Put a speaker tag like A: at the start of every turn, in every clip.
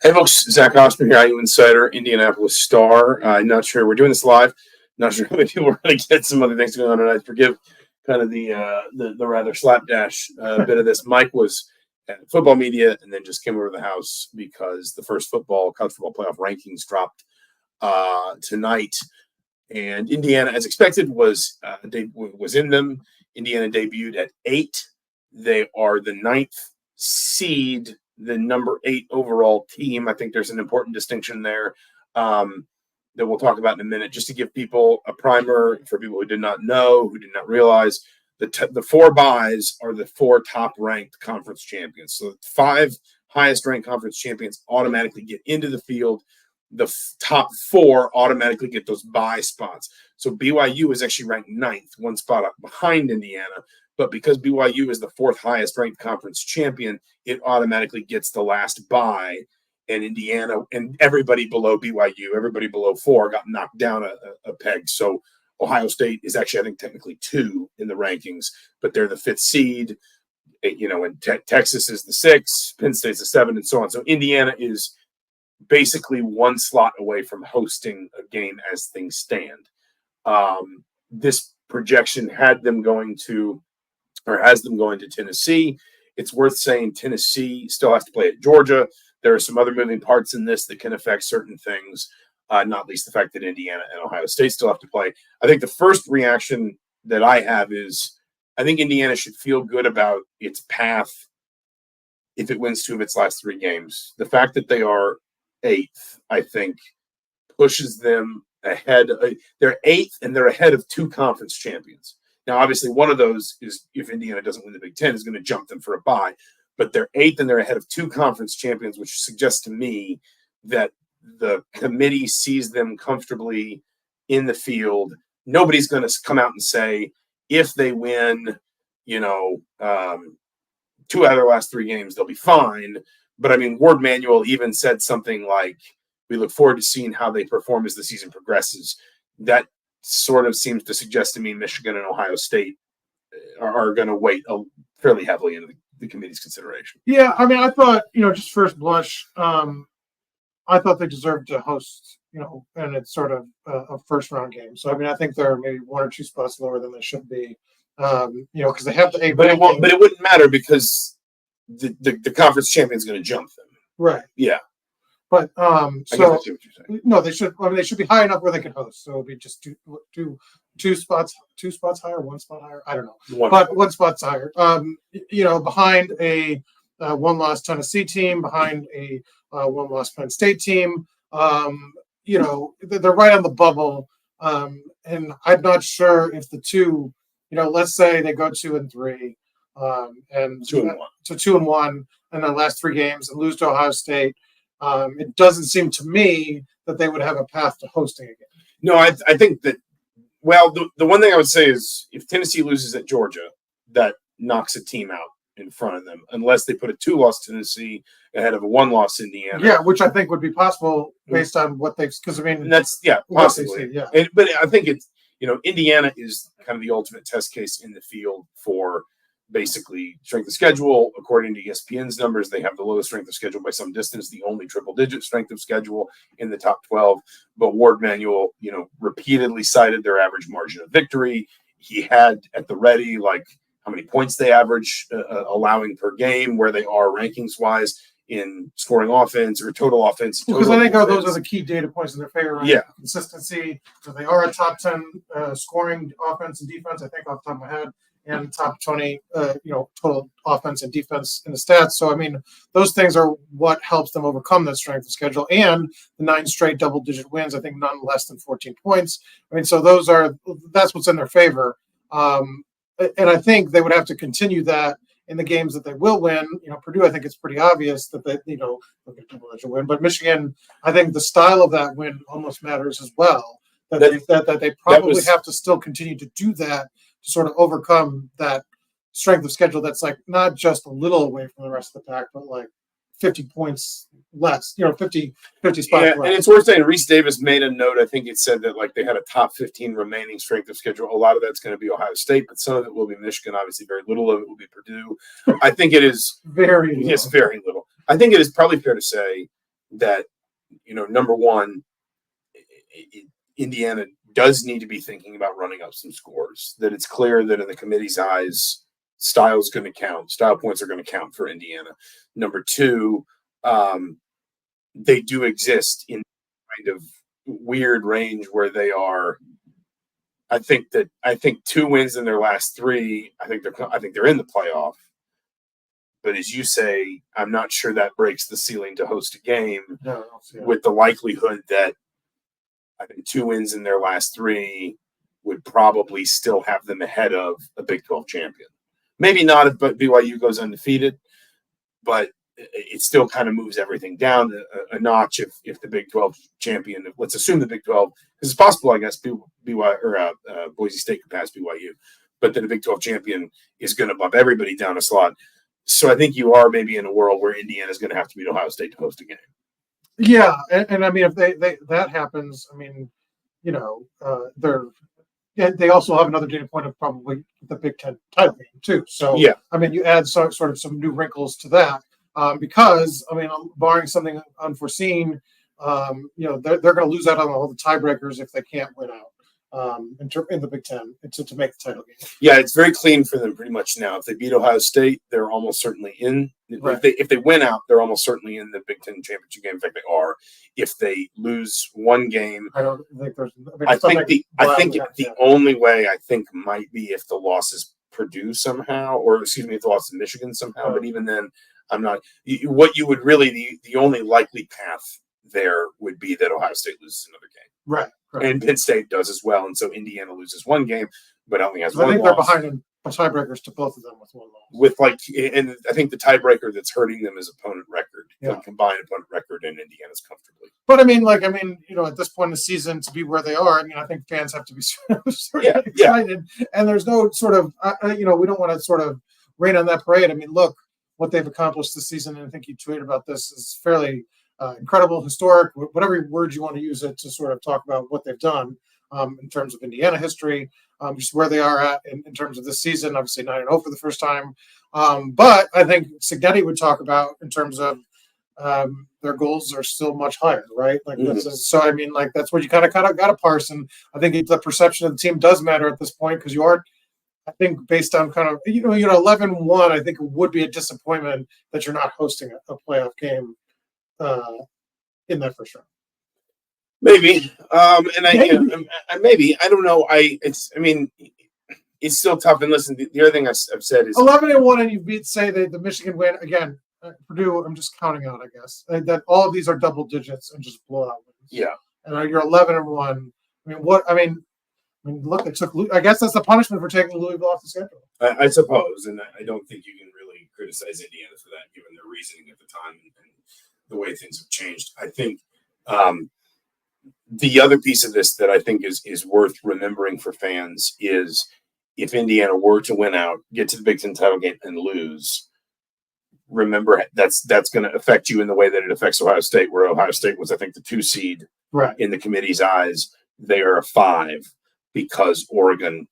A: Hey folks, Zach Osterman here, IU Insider, Indianapolis Star. I'm not sure we're doing this live. Not sure how many people are going to get some other things going on tonight. Forgive kind of the rather slapdash bit of this. Mike was at football media and then just came over to the house because the first college football playoff rankings dropped tonight, and Indiana, as expected, was in them. Indiana debuted at 8. They are the 9th seed, the number 8 overall team. I think there's an important distinction there that we'll talk about in a minute, just to give people a primer for people who did not know, who did not realize. The 4 byes are the 4 top-ranked conference champions. So the 5 highest-ranked conference champions automatically get into the field. The top 4 automatically get those bye spots. So BYU is actually ranked 9th, 1 spot up behind Indiana. But because BYU is the 4th highest ranked conference champion, it automatically gets the last bye. And Indiana and everybody below BYU, everybody below 4 got knocked down a peg. So Ohio State is actually, I think, technically 2 in the rankings, but they're the 5th seed. And Texas is the 6th, Penn State's the 7th, and so on. So Indiana is basically 1 slot away from hosting a game as things stand. This projection has them going to Tennessee. It's worth saying Tennessee still has to play at Georgia. There are some other moving parts in this that can affect certain things, not least the fact that Indiana and Ohio State still have to play. I think the first reaction that I have is I think Indiana should feel good about its path if it wins 2 of its last 3 games. The fact that they are 8th, I think, pushes them ahead. They're 8th, and they're ahead of 2 conference champions. Now, obviously, one of those is if Indiana doesn't win the Big Ten, is going to jump them for a bye. But they're 8th, and they're ahead of 2 conference champions, which suggests to me that the committee sees them comfortably in the field. Nobody's going to come out and say if they win, 2 out of their last 3 games, they'll be fine. But, I mean, Ward Manuel even said something like, we look forward to seeing how they perform as the season progresses. That sort of seems to suggest to me Michigan and Ohio State are going to weight fairly heavily into the committee's consideration.
B: Yeah, I mean, I thought, just first blush, I thought they deserved to host, and it's sort of a first-round game. So, I mean, I think they're maybe 1 or 2 spots lower than they should be, because they have the 8.
A: But it wouldn't matter because the conference champion is going to jump them.
B: Right.
A: Yeah.
B: But
A: I see what you're saying.
B: No, they should. I mean, they should be high enough where they can host. So it'll be just two spots higher, 1 spot higher. I don't know, but 1 spot's higher. Behind a 1-loss Tennessee team, behind a 1-loss Penn State team. They're right on the bubble. And I'm not sure if the 2. Let's say they go 2-3, and
A: 2-1
B: to 2-1 in their last 3 games and lose to Ohio State. It doesn't seem to me that they would have a path to hosting again.
A: No, I think that, well, the one thing I would say is if Tennessee loses at Georgia, that knocks a team out in front of them, unless they put a 2-loss Tennessee ahead of a 1-loss Indiana.
B: Yeah, which I think would be possible based on what they've – because, I mean –
A: and that's, yeah, possibly.
B: Yeah.
A: But I think it's, Indiana is kind of the ultimate test case in the field for basically strength of schedule. According to ESPN's numbers, they have the lowest strength of schedule by some distance, the only triple-digit strength of schedule in the top 12. But Ward Manuel, repeatedly cited their average margin of victory. He had at the ready, how many points they average allowing per game, where they are rankings-wise in scoring offense or total offense.
B: Because I think those are the key data points in their favor. Right?
A: Yeah.
B: Consistency. So they are a top 10 scoring offense and defense, I think, off the top of my head. And top 20, total offense and defense in the stats. So, I mean, those things are what helps them overcome that strength of schedule. And the 9 straight double-digit wins, I think none less than 14 points. I mean, so that's what's in their favor. And I think they would have to continue that in the games that they will win. Purdue, I think it's pretty obvious that they, they'll get double-digit win. But Michigan, I think the style of that win almost matters as well. That they probably have to still continue to do that to sort of overcome that strength of schedule that's not just a little away from the rest of the pack, but 50 points less, 50 spots less.
A: And it's worth saying Reese Davis made a note. I think it said that they had a top 15 remaining strength of schedule. A lot of that's going to be Ohio State, but some of it will be Michigan. Obviously, very little of it will be Purdue. I think it is
B: very little.
A: Yes, very little. I think it is probably fair to say that, number one, Indiana does need to be thinking about running up some scores, that it's clear that in the committee's eyes, style is going to count. Style points are going to count for Indiana. Number two, they do exist in kind of weird range where they are. I think 2 wins in their last 3. I think they're in the playoff. But as you say, I'm not sure that breaks the ceiling to host a game.
B: No,
A: with the likelihood that I think 2 wins in their last 3 would probably still have them ahead of a Big 12 champion. Maybe not if BYU goes undefeated, but it still kind of moves everything down a notch if the Big 12 champion, let's assume the Big 12, because it's possible, I guess, BYU or Boise State could pass BYU, but then the Big 12 champion is going to bump everybody down a slot. So I think you are maybe in a world where Indiana is going to have to beat Ohio State to host a game.
B: Yeah, and I mean, if they that happens, I mean, they also have another data point of probably the Big Ten title game too. So
A: yeah,
B: I mean, you add sort of some new wrinkles to that because I mean, barring something unforeseen, they're going to lose out on all the tiebreakers if they can't win out in the Big Ten to make the title game.
A: Yeah, it's very clean for them pretty much now. If they beat Ohio State, they're almost certainly in.
B: Right.
A: If they win out, they're almost certainly in the Big Ten championship game. In fact, they are. If they lose one game,
B: I don't think there's.
A: I think the only way I think might be if the loss is Purdue somehow, or excuse me, if the loss is Michigan somehow. Right. But even then, I'm not. What you would really the only likely path there would be that Ohio State loses another game.
B: Right.
A: And Penn State does as well, and so Indiana loses one game, but only has
B: one.
A: I
B: think
A: loss.
B: They're behind in tiebreakers to both of them with one loss.
A: And I think the tiebreaker that's hurting them is opponent record, the combined opponent record, and Indiana's comfortably.
B: But I mean, at this point in the season, to be where they are, I mean, I think fans have to be sort of excited, and there's no sort of, we don't want to sort of rain on that parade. I mean, look what they've accomplished this season, and I think you tweeted about this is fairly. Incredible, historic, whatever word you want to use it to sort of talk about what they've done in terms of Indiana history, just where they are at in terms of this season. Obviously 9-0 for the first time. But I think Signetti would talk about in terms of their goals are still much higher, right? So I mean, that's what you kind of got to parse. And I think the perception of the team does matter at this point because you are, I think, based on kind of, 11-1, I think it would be a disappointment that you're not hosting a playoff game in that first round.
A: Maybe. Maybe. I don't know. It's still tough. And listen, the other thing I've said is
B: 11-1 and you beat, say, the Michigan win again. Purdue, I'm just counting out, I guess. That all of these are double digits and just blowout wins.
A: Yeah.
B: And you're 11-1. Look, it took. I guess that's the punishment for taking Louisville off the schedule.
A: I suppose, and I don't think you can really criticize Indiana for that, given their reasoning at the time and the way things have changed. I think the other piece of this that I think is worth remembering for fans is if Indiana were to win out, get to the Big Ten title game, and lose. Remember, that's going to affect you in the way that it affects Ohio State, where Ohio State was, I think, the 2 seed in the committee's eyes. They are a 5 because Oregon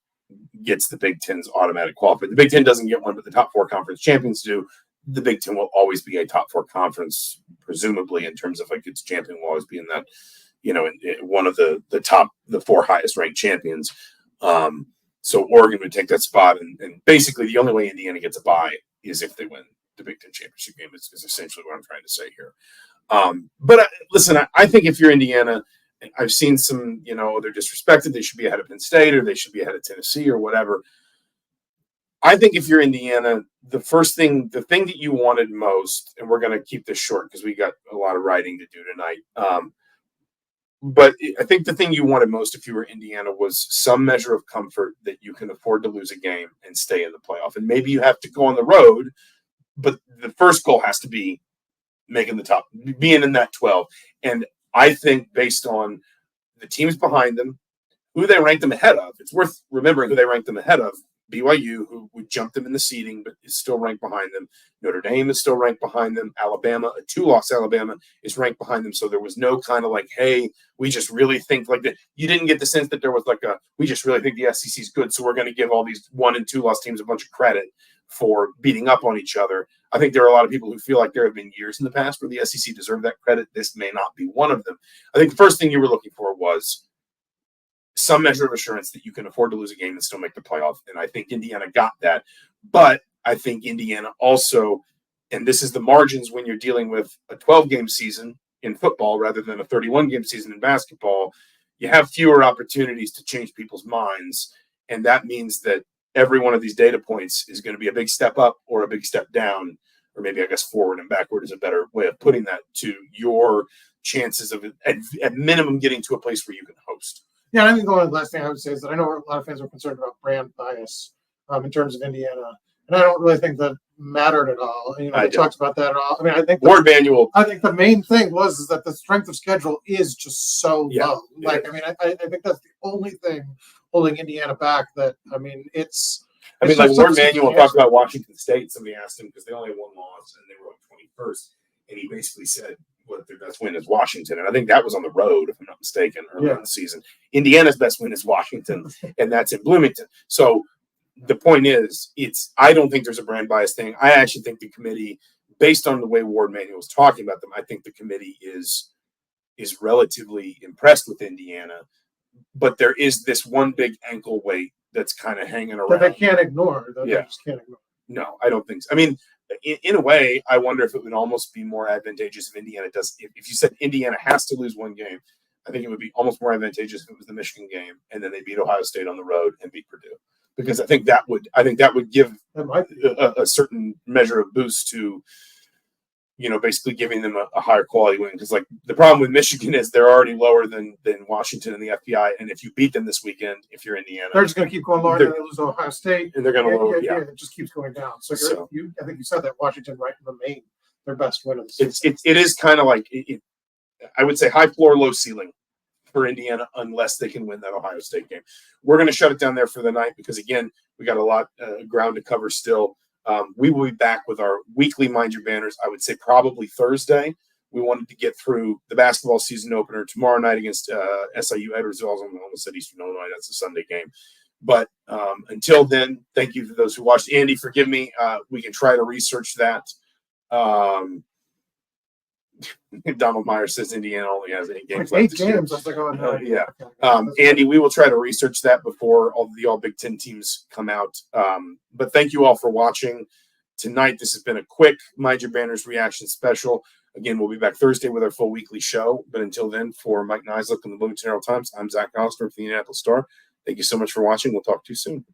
A: gets the Big Ten's automatic qualifier. The Big Ten doesn't get one, but the top 4 conference champions do. The Big Ten will always be a top 4 conference, presumably in terms of its champion will always be in that, in one of the 4 highest ranked champions. So Oregon would take that spot, and basically the only way Indiana gets a bye is if they win the Big Ten championship game. Is essentially what I'm trying to say here. But listen, I think if you're Indiana, I've seen some, they're disrespected. They should be ahead of Penn State, or they should be ahead of Tennessee, or whatever. I think if you're Indiana, the thing that you wanted most, and we're going to keep this short because we got a lot of writing to do tonight. But I think the thing you wanted most if you were Indiana was some measure of comfort that you can afford to lose a game and stay in the playoff. And maybe you have to go on the road, but the first goal has to be making the top, being in that 12. And I think based on the teams behind them, who they ranked them ahead of, it's worth remembering who they ranked them ahead of. BYU, who would jump them in the seeding, but is still ranked behind them. Notre Dame is still ranked behind them. Alabama, a 2-loss Alabama, is ranked behind them. So there was no kind of hey, we just really think that. You didn't get the sense that there was we just really think the SEC is good, so we're going to give all these 1- and 2-loss teams a bunch of credit for beating up on each other. I think there are a lot of people who feel like there have been years in the past where the SEC deserved that credit. This may not be one of them. I think the first thing you were looking for was some measure of assurance that you can afford to lose a game and still make the playoff. And I think Indiana got that. But I think Indiana also, and this is the margins when you're dealing with a 12-game season in football rather than a 31-game season in basketball, you have fewer opportunities to change people's minds. And that means that every one of these data points is going to be a big step up or a big step down, or maybe I guess forward and backward is a better way of putting that, to your chances of at minimum getting to a place where you can host.
B: Yeah, I think the only last thing I would say is that I know a lot of fans are concerned about brand bias in terms of Indiana, and I don't really think that mattered at all. You know, we talked about that at all. I mean, I think
A: Ward Manual.
B: I think the main thing was that the strength of schedule is just so low. Like,
A: Yeah.
B: I mean, I think that's the only thing holding Indiana back. That I mean, it's.
A: I mean, like Ward Manual talked about Washington State. Somebody asked him because they only had one loss and they were like 21st, and he basically said what their best win is Washington, and I think that was on the road, if I'm not mistaken, early in the season. Indiana's best win is Washington, and that's in Bloomington. So the point is, I don't think there's a brand bias thing. I actually think the committee, based on the way Ward Manual was talking about them, I think the committee is relatively impressed with Indiana, but there is this one big ankle weight that's kind of hanging around
B: that they can't ignore. They just can't ignore.
A: No, I don't think so. I mean, in a way, I wonder if it would almost be more advantageous if Indiana does. If you said Indiana has to lose one game, I think it would be almost more advantageous if it was the Michigan game and then they beat Ohio State on the road and beat Purdue, because I think that would give a certain measure of boost to, you know, basically giving them a higher quality win. Because like the problem with Michigan is they're already lower than Washington and the FBI, and if you beat them this weekend, if you're Indiana,
B: they're just going to keep going lower. Then they lose to Ohio State,
A: and they're going to lower. Yeah,
B: it just keeps going down. So I think you said that Washington right remain their best win of the
A: season. It is kind of like I would say high floor, low ceiling for Indiana unless they can win that Ohio State game. We're going to shut it down there for the night because again we got a lot of ground to cover still. We will be back with our weekly Mind Your Banners, I would say probably Thursday. We wanted to get through the basketball season opener tomorrow night against SIU Edwardsville. I almost said Eastern Illinois. That's a Sunday game. But until then, thank you for those who watched. Andy, forgive me. We can try to research that. Donald Myers says Indiana only has 8 games left.
B: 8 games. I was like, oh, no.
A: Yeah. Andy, we will try to research that before all Big Ten teams come out. But thank you all for watching tonight. This has been a quick Mind Your Banners reaction special. Again, we'll be back Thursday with our full weekly show. But until then, for Mike Niziolek and the Bloomington Herald-Times, I'm Zach Osterman from the Indianapolis Star. Thank you so much for watching. We'll talk to you soon.